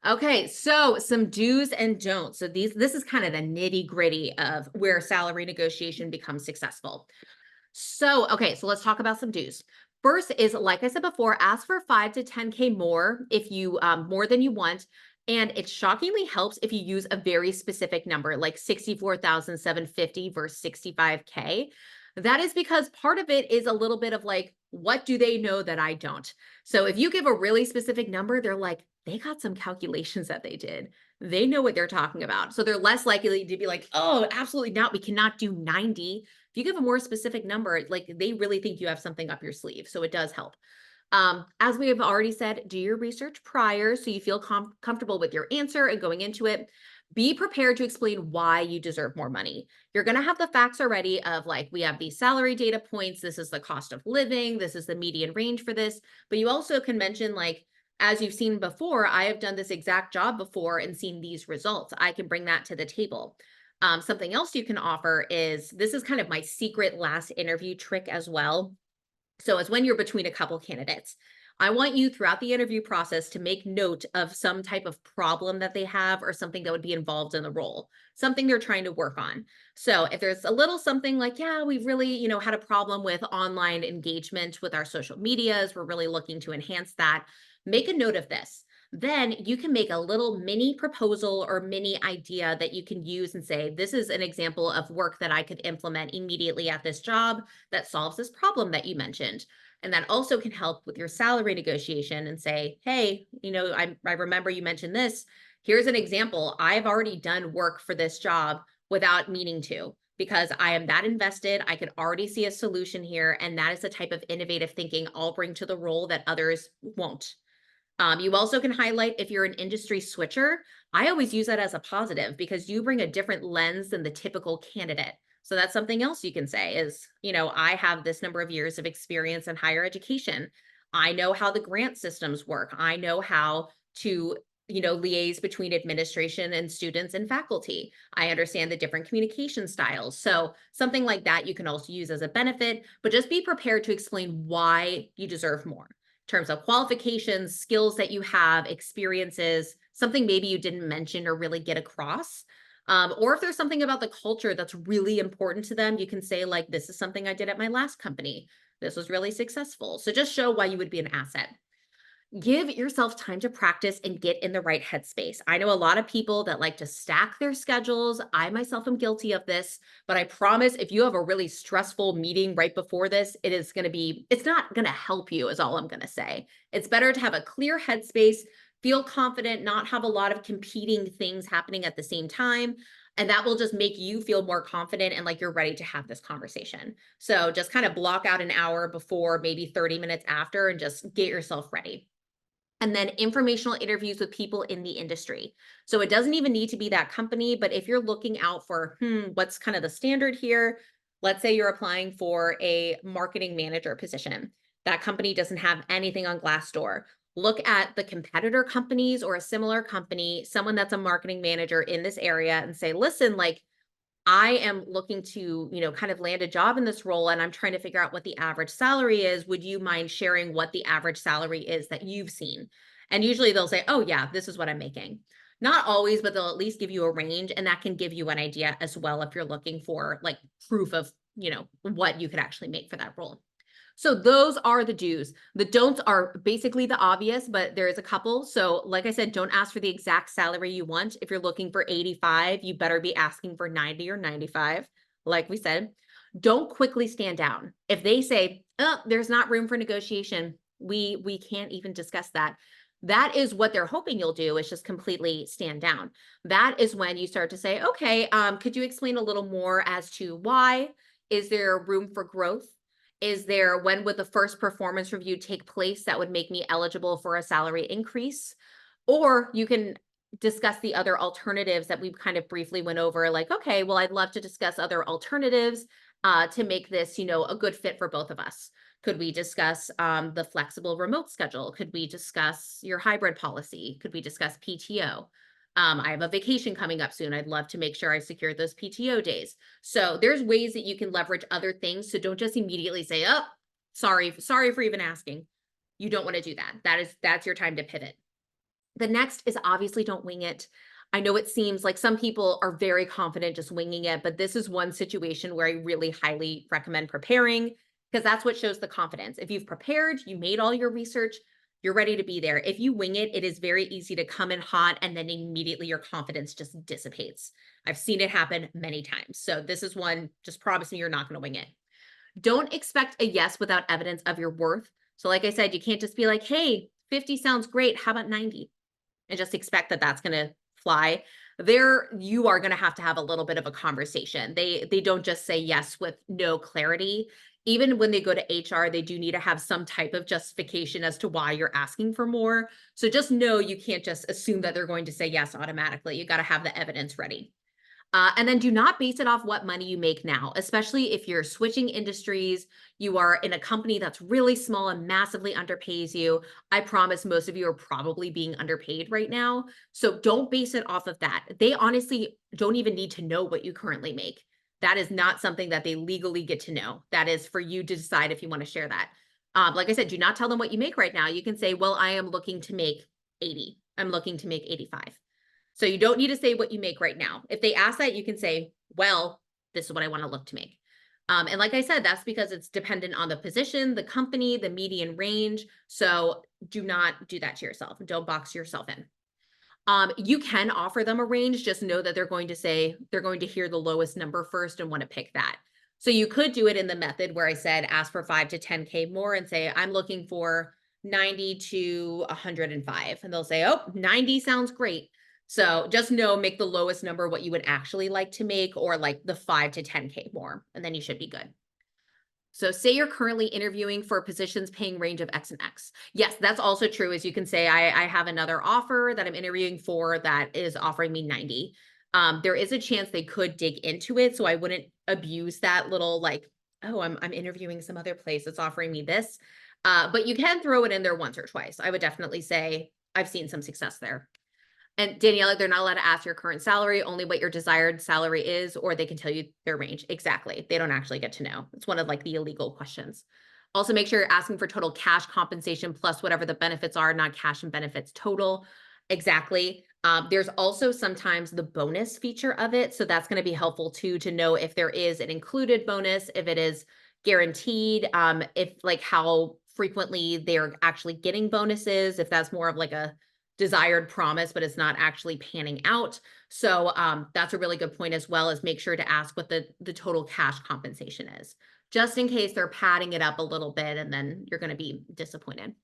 Okay, so some do's and don'ts. So this is kind of the nitty gritty of where salary negotiation becomes successful. So let's talk about some do's. First is, like I said before, ask for 5 to 10K more if you more than you want. And it shockingly helps if you use a very specific number, like 64,750 versus 65K. That is because part of it is a little bit of like, what do they know that I don't? So if you give a really specific number, they're like, they got some calculations that they did. They know what they're talking about. So they're less likely to be like, oh, absolutely not. We cannot do 90. If you give a more specific number, like they really think you have something up your sleeve. So it does help. As we have already said, do your research prior so you feel comfortable with your answer and going into it. Be prepared to explain why you deserve more money. You're going to have the facts already of like, we have these salary data points. This is the cost of living. This is the median range for this. But you also can mention like, as you've seen before, I have done this exact job before and seen these results. I can bring that to the table. Something else you can offer is, this is kind of my secret last interview trick as well. So it's when you're between a couple candidates. I want you throughout the interview process to make note of some type of problem that they have or something that would be involved in the role, something they're trying to work on. So if there's a little something like, yeah, we've really, had a problem with online engagement with our social medias, we're really looking to enhance that, make a note of this. Then you can make a little mini proposal or mini idea that you can use and say, this is an example of work that I could implement immediately at this job that solves this problem that you mentioned. And that also can help with your salary negotiation and say, hey, I remember you mentioned this. Here's an example. I've already done work for this job without meaning to, because I am that invested. I could already see a solution here. And that is the type of innovative thinking I'll bring to the role that others won't. You also can highlight if you're an industry switcher. I always use that as a positive because you bring a different lens than the typical candidate. So that's something else you can say is, I have this number of years of experience in higher education. I know how the grant systems work. I know how to, liaise between administration and students and faculty. I understand the different communication styles. So something like that you can also use as a benefit, but just be prepared to explain why you deserve more terms of qualifications, skills that you have, experiences, something maybe you didn't mention or really get across. Or if there's something about the culture that's really important to them, you can say like, this is something I did at my last company. This was really successful. So just show why you would be an asset. Give yourself time to practice and get in the right headspace. I know a lot of people that like to stack their schedules. I myself am guilty of this, but I promise if you have a really stressful meeting right before this, it's not going to help you is all I'm going to say. It's better to have a clear headspace, feel confident, not have a lot of competing things happening at the same time. And that will just make you feel more confident and like you're ready to have this conversation. So just kind of block out an hour before, maybe 30 minutes after, and just get yourself ready. And then informational interviews with people in the industry. So it doesn't even need to be that company, but if you're looking out for, what's kind of the standard here? Let's say you're applying for a marketing manager position. That company doesn't have anything on Glassdoor. Look at the competitor companies or a similar company, someone that's a marketing manager in this area and say, listen, like, I am looking to, kind of land a job in this role and I'm trying to figure out what the average salary is. Would you mind sharing what the average salary is that you've seen? And usually they'll say, oh yeah, this is what I'm making. Not always, but they'll at least give you a range and that can give you an idea as well if you're looking for like proof of, what you could actually make for that role. So those are the do's. The don'ts are basically the obvious, but there is a couple. So like I said, don't ask for the exact salary you want. If you're looking for 85, you better be asking for 90 or 95. Like we said, don't quickly stand down. If they say, oh, there's not room for negotiation, we can't even discuss that. That is what they're hoping you'll do, is just completely stand down. That is when you start to say, okay, could you explain a little more as to why? Is there room for growth? When would the first performance review take place that would make me eligible for a salary increase? Or you can discuss the other alternatives that we kind of briefly went over, like, okay, well, I'd love to discuss other alternatives to make this, a good fit for both of us. Could we discuss the flexible remote schedule? Could we discuss your hybrid policy? Could we discuss PTO? I have a vacation coming up soon. I'd love to make sure I secure those PTO days. So there's ways that you can leverage other things. So don't just immediately say, oh, sorry for even asking. You don't want to do that. That's your time to pivot. The next is obviously don't wing it. I know it seems like some people are very confident just winging it, but this is one situation where I really highly recommend preparing because that's what shows the confidence. If you've prepared, you made all your research, you're ready to be there. If you wing it, it is very easy to come in hot and then immediately your confidence just dissipates. I've seen it happen many times. So this is one, just promise me you're not going to wing it. Don't expect a yes without evidence of your worth. So like I said, you can't just be like, hey, 50 sounds great. How about 90? And just expect that that's going to fly. There, you are going to have a little bit of a conversation. They don't just say yes with no clarity. Even when they go to HR, they do need to have some type of justification as to why you're asking for more. So just know you can't just assume that they're going to say yes automatically. You got to have the evidence ready. And then do not base it off what money you make now, especially if you're switching industries, you are in a company that's really small and massively underpays you. I promise most of you are probably being underpaid right now. So don't base it off of that. They honestly don't even need to know what you currently make. That is not something that they legally get to know. That is for you to decide if you want to share that. Like I said, do not tell them what you make right now. You can say, well, I am looking to make 80. I'm looking to make 85. So you don't need to say what you make right now. If they ask that, you can say, well, this is what I want to look to make. And like I said, that's because it's dependent on the position, the company, the median range. So do not do that to yourself. Don't box yourself in. You can offer them a range. Just know that they're going to hear the lowest number first and want to pick that. So you could do it in the method where I said, ask for 5 to 10K more and say, I'm looking for 90 to 105. And they'll say, oh, 90 sounds great. So just know, make the lowest number what you would actually like to make, or like the 5 to 10K more, and then you should be good. So say you're currently interviewing for positions paying range of X and X. Yes, that's also true. As you can say, I have another offer that I'm interviewing for that is offering me 90. There is a chance they could dig into it. So I wouldn't abuse that little like, oh, I'm interviewing some other place that's offering me this. But you can throw it in there once or twice. I would definitely say I've seen some success there. And Daniela, they're not allowed to ask your current salary, only what your desired salary is, or they can tell you their range. Exactly. They don't actually get to know. It's one of like the illegal questions. Also, make sure you're asking for total cash compensation plus whatever the benefits are, not cash and benefits total. Exactly. There's also sometimes the bonus feature of it. So that's going to be helpful too, to know if there is an included bonus, if it is guaranteed, if like how frequently they're actually getting bonuses, if that's more of like a desired promise, but it's not actually panning out. So that's a really good point, as well as make sure to ask what the total cash compensation is, just in case they're padding it up a little bit and then you're going to be disappointed.